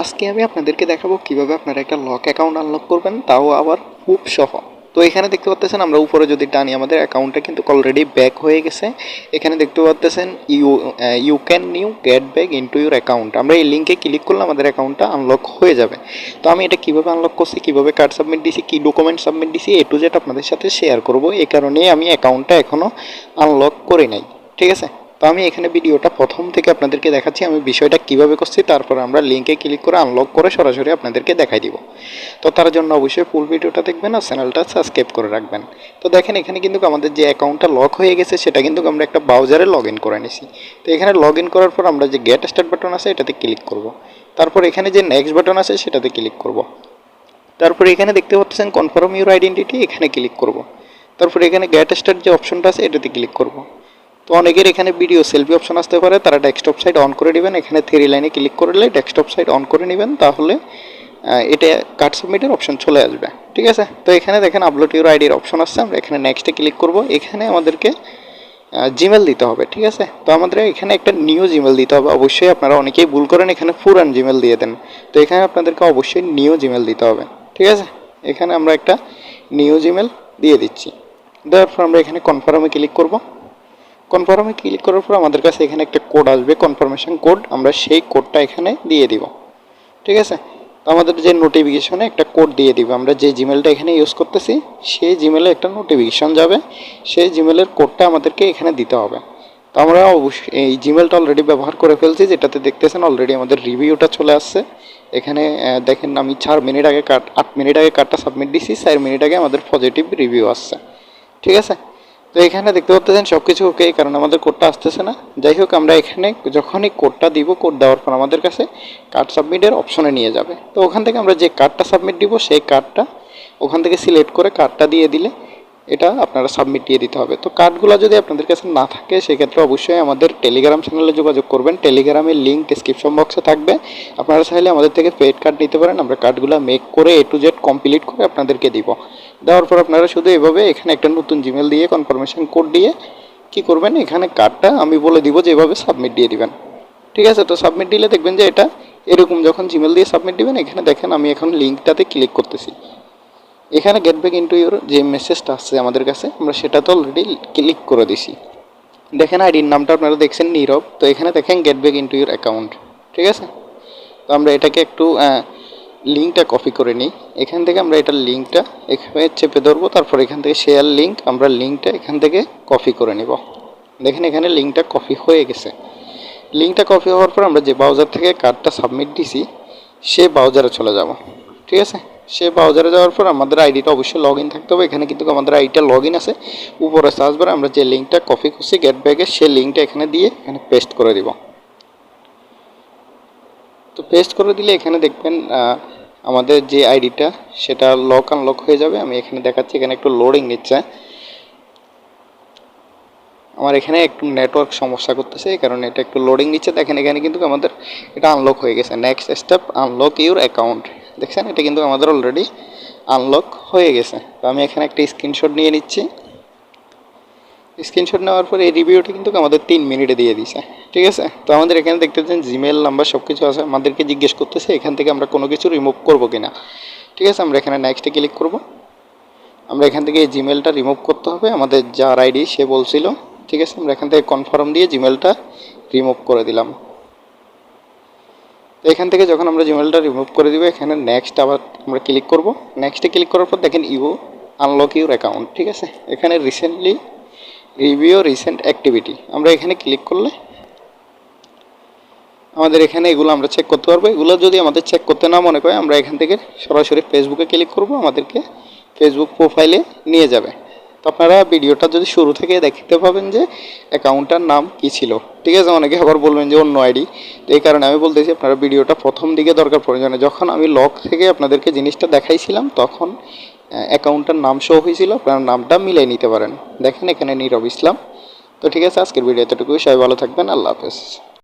আজকে আমি আপনাদেরকে দেখাবো কিভাবে আপনারা একটা লক অ্যাকাউন্ট আনলক করবেন, তাও আবার খুব সহ। তো এখানে দেখতে পাচ্ছেন আমরা উপরে যদি টানি আমাদের অ্যাকাউন্টটা কিন্তু অলরেডি ব্যাক হয়ে গেছে। এখানে দেখতে পাচ্ছেন you can new get back into your account. আমরা এই লিঙ্কে ক্লিক করলে আমাদের অ্যাকাউন্টটা আনলক হয়ে যাবে। তো আমি এটা কিভাবে আনলক করছি, কিভাবে কার্ড সাবমিট দিছি, কি ডকুমেন্ট সাবমিট দিছি, এ টু জেড আপনাদের সাথে শেয়ার করব। এই কারণেই আমি অ্যাকাউন্টটা এখনও আনলক করি নাই, ঠিক আছে। তো আমি এখানে ভিডিওটা প্রথম থেকে আপনাদেরকে দেখাচ্ছি আমি বিষয়টা কিভাবে করছি, তারপর আমরা লিঙ্কে ক্লিক করে আনলক করে সরাসরি আপনাদেরকে দেখাই দিব। তো তার জন্য অবশ্যই ফুল ভিডিওটা দেখবেন আর চ্যানেলটা সাবস্ক্রাইব করে রাখবেন। তো দেখেন এখানে কিন্তু আমাদের যে অ্যাকাউন্টটা লক হয়ে গেছে সেটা কিন্তু আমরা একটা ব্রাউজারে লগ ইন করে নিছি। তো এখানে লগ ইন করার পর আমরা যে গেট স্টার্ট বাটন আছে এটাতে ক্লিক করব। তারপর এখানে যে নেক্সট বাটন আছে সেটাতে ক্লিক করব। তারপর এখানে দেখতে পাচ্ছেন কনফার্ম ইউর আইডেন্টিটি, এখানে ক্লিক করব। তারপর এখানে গেট স্টার্ট যে অপশনটা আছে এটাতে ক্লিক করব। তো অনেকের এখানে ভিডিও সেলফি অপশন আসতে পারে, তারা ডেস্কটপ সাইড অন করে নেবেন। এখানে 3 লাইনে ক্লিক করলে ডেস্কটপ সাইড অন করে নেবেন, তাহলে এটা কার্ড সাবমিটের অপশন চলে আসবে, ঠিক আছে। তো এখানে দেখেন আপলোড ইউর আইডির অপশন আসছে, আমরা এখানে নেক্সটে ক্লিক করব। এখানে আমাদেরকে জিমেল দিতে হবে, ঠিক আছে। তো আমাদের এখানে একটা নিউ জিমেল দিতে হবে। অবশ্যই আপনারা অনেকেই ভুল করেন, এখানে পুরান জিমেল দিয়ে দেন। তো এখানে আপনাদেরকে অবশ্যই নিউ জিমেল দিতে হবে, ঠিক আছে। এখানে আমরা একটা নিউ জিমেল দিয়ে দিচ্ছি। দেওয়ার পর আমরা এখানে কনফার্মে ক্লিক করব। কনফার্মে ক্লিক করার পর আমাদের কাছে এখানে একটা কোড আসবে, কনফার্মেশন কোড। আমরা সেই কোডটা এখানে দিয়ে দিব, ঠিক আছে। তো আমাদের যে নোটিফিকেশনে একটা কোড দিয়ে দিব, আমরা যে জিমেলটা এখানে ইউজ করতেছি সেই জিমেলে একটা নোটিফিকেশন যাবে, সেই জিমেলের কোডটা আমাদেরকে এখানে দিতে হবে। তো আমরা অবশ্যই এই জিমেলটা অলরেডি ব্যবহার করে ফেলছি, যেটাতে দেখতেছেন অলরেডি আমাদের রিভিউটা চলে আসছে। এখানে দেখেন আমি 8 মিনিট আগে কার্ডটা সাবমিট দিছি, 4 মিনিট আগে আমাদের পজিটিভ রিভিউ আসছে, ঠিক আছে। তো এখানে দেখতে পাচ্ছেন সব কিছু ওকে, কারণ আমাদের কোডটা আসতেছে না। যাই হোক, আমরা এখানে যখনই কোডটা দিব, কোড দেওয়ার পর আমাদের কাছে কার্ড সাবমিটের অপশনে নিয়ে যাবে। তো ওখান থেকে আমরা যে কার্ডটা সাবমিট দিব সেই কার্ডটা ওখান থেকে সিলেক্ট করে কার্ডটা দিয়ে দিলে এটা আপনারা সাবমিট দিয়ে দিতে হবে। তো কার্ডগুলো যদি আপনাদের কাছে না থাকে সেক্ষেত্রে অবশ্যই আমাদের টেলিগ্রাম চ্যানেলে যোগাযোগ করবেন। টেলিগ্রামের লিঙ্ক ডিসক্রিপশন বক্সে থাকবে, আপনারা চাইলে আমাদের থেকে পেড কার্ড নিতে পারেন। আমরা কার্ডগুলো মেক করে এ টু জেড কমপ্লিট করে আপনাদেরকে দিব। দেওয়ার পর আপনারা শুধু এভাবে এখানে একটা নতুন জিমেল দিয়ে কনফার্মেশন কোড দিয়ে কি করবেন, এখানে কার্ডটা আমি বলে দিব যে এভাবে সাবমিট দিয়ে দিবেন, ঠিক আছে। তো সাবমিট দিলে দেখবেন যে এটা এরকম যখন জিমেল দিয়ে সাবমিট দিবেন, এখানে দেখেন আমি এখন লিঙ্কটাতে ক্লিক করতেছি। এখানে গেট ব্যাক ইনটু ইউর যে মেসেজটা আসছে আমাদের কাছে, আমরা সেটা তো অলরেডি ক্লিক করে দিছি। দেখেন আইডির নামটা আপনারা দেখছেন নীরব। তো এখানে দেখেন gate back into your account, ঠিক আছে। তো আমরা এটাকে একটু লিঙ্কটা কপি করে নিই। এখান থেকে আমরা এটার লিঙ্কটা এখানে চেপে ধরবো, তারপর এখান থেকে শেয়ার লিঙ্ক, আমরা লিঙ্কটা এখান থেকে কপি করে নিব। দেখেন এখানে লিঙ্কটা কপি হয়ে গেছে। লিঙ্কটা কপি হওয়ার পর আমরা যে ব্রাউজার থেকে কার্ডটা সাবমিট দিছি সে ব্রাউজারে চলে যাব, ঠিক আছে। সে ব্রাউজারে যাওয়ার পর আমাদের আইডিটা অবশ্যই লগ ইন থাকতে হবে। এখানে কিন্তু আমাদের আইডিটা লগ ইন আছে। উপরে সার্চ বারে আমরা যে লিঙ্কটা কপি করছি গেট ব্যাকে, সেই লিঙ্কটা এখানে দিয়ে এখানে পেস্ট করে দিব। তো পেস্ট করে দিলে এখানে দেখবেন আমাদের যে আইডিটা সেটা লক আনলক হয়ে যাবে। আমি এখানে দেখাচ্ছি, এখানে একটু লোডিং নিচ্ছে। আমার এখানে একটু নেটওয়ার্ক সমস্যা করতেছে, এই কারণে এটা একটু লোডিং নিচ্ছে। দেখেন এখানে কিন্তু আমাদের এটা আনলক হয়ে গেছে। Next step unlock your account, দেখছেন এটা কিন্তু আমাদের অলরেডি আনলক হয়ে গেছে। তো আমি এখানে একটা স্ক্রিনশট নিয়ে নিচ্ছি। স্ক্রিনশট নেওয়ার পর এই রিভিউটা কিন্তু আমাদের 3 মিনিটে দিয়ে দিছে, ঠিক আছে। তো আমাদের এখানে দেখতেছেন জিমেল নাম্বার সব কিছু আছে। আমাদেরকে জিজ্ঞেস করতেছে এখান থেকে আমরা কোনো কিছু রিমুভ করবো কিনা, ঠিক আছে। আমরা এখানে নেক্সটে ক্লিক করব। আমরা এখান থেকে এই জিমেলটা রিমুভ করতে হবে, আমাদের যার আইডি সে বলছিল, ঠিক আছে। আমরা এখান থেকে কনফার্ম দিয়ে জিমেলটা রিমুভ করে দিলাম। তো এখান থেকে যখন আমরা জিমেলটা রিমুভ করে দিব, এখানে নেক্সট আবার আমরা ক্লিক করব। নেক্সটে ক্লিক করার পর দেখেন ইউ আনলক ইউর অ্যাকাউন্ট, ঠিক আছে। এখানে রিসেন্টলি রিভিউ রিসেন্ট অ্যাক্টিভিটি আমরা এখানে ক্লিক করলে আমাদের এখানে এগুলো আমরা চেক করতে পারবো। এগুলো যদি আমাদের চেক করতে না মনে করে, আমরা এখান থেকে সরাসরি ফেসবুকে ক্লিক করব, আমাদেরকে ফেসবুক প্রোফাইলে নিয়ে যাবে। তো আপনারা ভিডিওটা যদি শুরু থেকে দেখতে পাবেন যে অ্যাকাউন্টটার নাম কী ছিল, ঠিক আছে। অনেকে আবার বলবেন যে অন্য আইডি। তো এই কারণে আমি বলতেছি আপনারা ভিডিওটা প্রথম দিকে দরকার প্রয়োজনে, যখন আমি লক থেকে আপনাদেরকে জিনিসটা দেখাইছিলাম তখন অ্যাকাউন্টটার নাম শো হয়েছিল, আপনারা নামটা মিলিয়ে নিতে পারেন। দেখেন এখানে নীরব ইসলাম। তো ঠিক আছে, আজকের ভিডিও এতটুকুই। সবাই ভালো থাকবেন, আল্লাহ হাফেজ।